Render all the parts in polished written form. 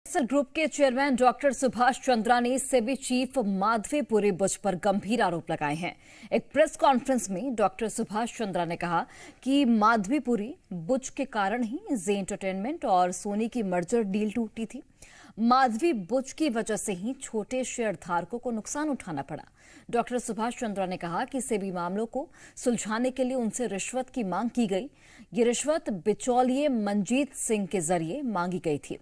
Group के chairman doctor Subhash Chandra ने SEBI chief Madhabi Puri Buch पर गंभीर आरोप लगाए हैं। एक प्रेस कॉन्फ्रेंस में डॉक्टर सुभाष चंद्रा ने कहा कि माधवीपुरी बुच के कारण ही जी एंटरटेनमेंट और सोनी की मर्जर डील टूटी थी। माधवी बुच की वजह से ही छोटे शेयर धारकों को नुकसान उठाना पड़ा। डॉक्टर सुभाष चंद्रा ने कहा कि सेबी मामलों को सुलझाने के लिए उनसे रिश्वत की मांग की गई। ये रिश्वत बिचौलिए मनजीत सिंह के जरिए मांगी गई थी।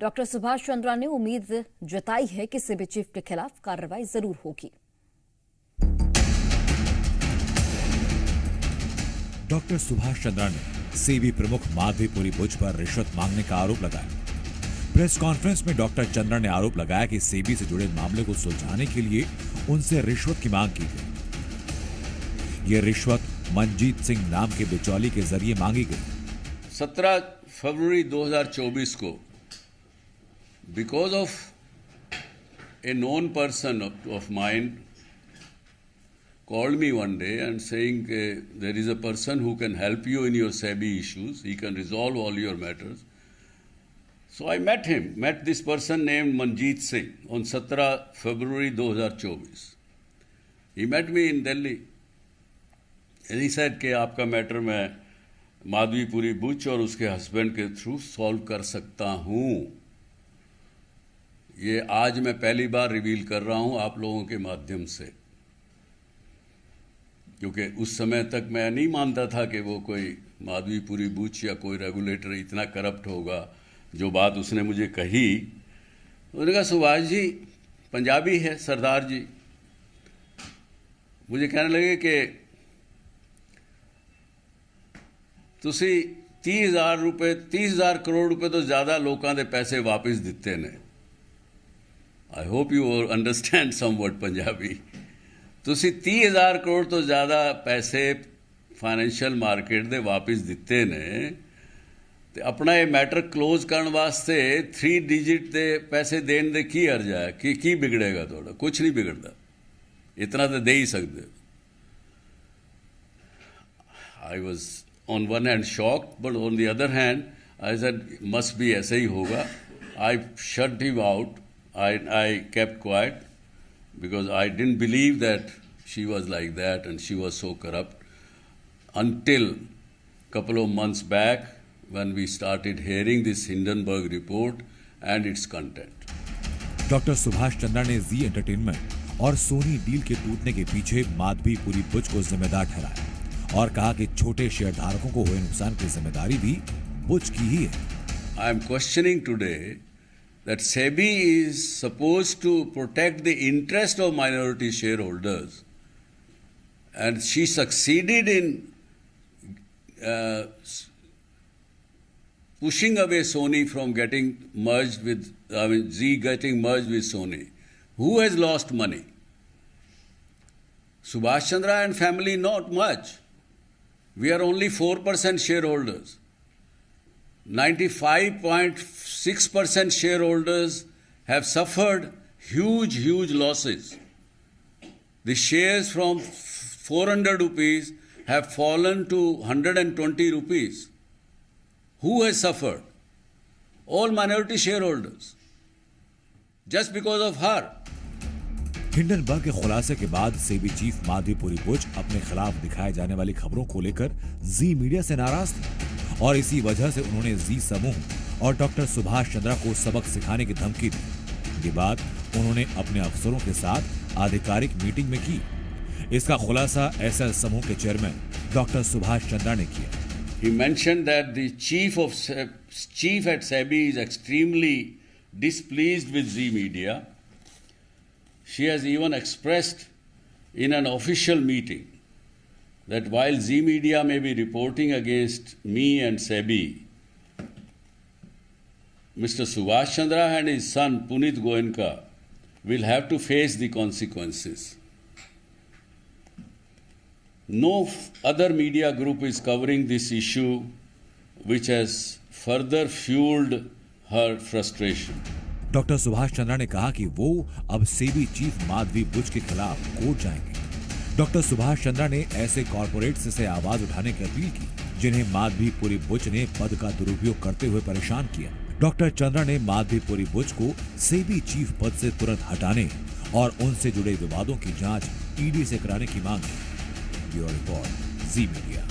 डॉक्टर सुभाष चंद्रा ने उम्मीद जताई है कि सेबी चीफ के खिलाफ कार्रवाई जरूर होगी। डॉक्टर सुभाष चंद्रा ने सेबी प्रमुख माधवीपुरी बुच पर रिश्वत मांगने का आरोप लगाया। प्रेस कॉन्फ्रेंस में डॉक्टर चंद्रा ने आरोप लगाया कि सेबी से जुड़े मामले को सुलझाने के लिए उनसे रिश्वत की मांग की गई। ये रिश्वत मनजीत सिंह नाम के बिचौली के जरिए मांगी गई। 17 फरवरी 2024 को because of a known person of mine called me one day and saying there is a person who can help you in your SEBI issues, he can resolve all your matters. So I met this person named Manjeet Singh on 17 February 2024. He met me in Delhi and he said कि आपका matter मैं माधवीपुरी बुच और उसके husband के through solve कर सकता हूँ। ये आज मैं पहली बार रिवील कर रहा हूं आप लोगों के माध्यम से, क्योंकि उस समय तक मैं नहीं मानता था कि वो कोई माधवीपुरी बुच या कोई रेगुलेटर इतना करप्ट होगा। जो बात उसने मुझे कही, उन्होंने कहा सुभाष जी पंजाबी है सरदार जी, मुझे कहने लगे कि तुसी 30,000 करोड़ रुपए तो ज़्यादा लोगों के पैसे वापस दिते ने। I hope you understand somewhat Punjabi. तुसी 30,000 करोड़ तो ज़्यादा पैसे फाइनेंशियल मार्केट दे वापस दिते ने ते अपना ये मैटर क्लोज करने वास्ते 3 डिजिट दे पैसे देने दे की अर्ज है की बिगड़ेगा? थोड़ा कुछ नहीं बिगड़ता, इतना तो दे ही सकते। I was on one hand shocked, but on the other hand I said must be ऐसे ही होगा। I shut him out. I kept quiet because I didn't believe that she was like that and she was so corrupt until a couple of months back when we started hearing this Hindenburg report and its content. Doctor Subhash Chandra ने जी entertainment और Soni deal के टूटने के पीछे माधवीपुरी बुच को जिम्मेदार ठहराया और कहा कि छोटे शेयरधारकों को हुए नुकसान की जिम्मेदारी भी बुच की ही है। I am questioning today that SEBI is supposed to protect the interest of minority shareholders, and she succeeded in pushing away Sony from getting merged with, Zee getting merged with Sony. Who has lost money? Subhash Chandra and family, not much. We are only 4% shareholders. 95.6% shareholders have suffered huge losses. The shares from 400 rupees have fallen to 120 rupees. Who has suffered? All minority shareholders. Just because of her. Hindenburg के खुलासे के बाद SEBI chief Madhabi Puri Buch अपने खिलाफ दिखाए जाने वाली खबरों को लेकर जी मीडिया से नाराज थे और इसी वजह से उन्होंने जी समूह और डॉक्टर सुभाष चंद्रा को सबक सिखाने की धमकी दी। ये बात उन्होंने अपने अफसरों के साथ आधिकारिक मीटिंग में की। इसका खुलासा एसएल समूह के चेयरमैन डॉक्टर सुभाष चंद्रा ने किया। He mentioned that the chief at SEBI is extremely displeased with Zee Media. She has even expressed in an official meeting that while Zee Media may be reporting against me and SEBI, Mr. Subhash Chandra and his son Punit Goenka will have to face the consequences. No other media group is covering this issue, which has further fueled her frustration. Doctor Subhash Chandra ने कहा कि वो अब SEBI chief Madhavi Buch के खिलाफ court जाएंगे। Doctor Subhash Chandra ने ऐसे कॉर्पोरेट्स से आवाज उठाने की अपील की जिन्हें माधवीपुरी बुच ने पद का दुरुपयोग करते हुए परेशान किया। डॉक्टर चंद्रा ने माधवीपुरी बुच को सेबी चीफ पद से तुरंत हटाने और उनसे जुड़े विवादों की जांच ईडी से कराने की मांग की। ब्यूरो रिपोर्ट, जी मीडिया।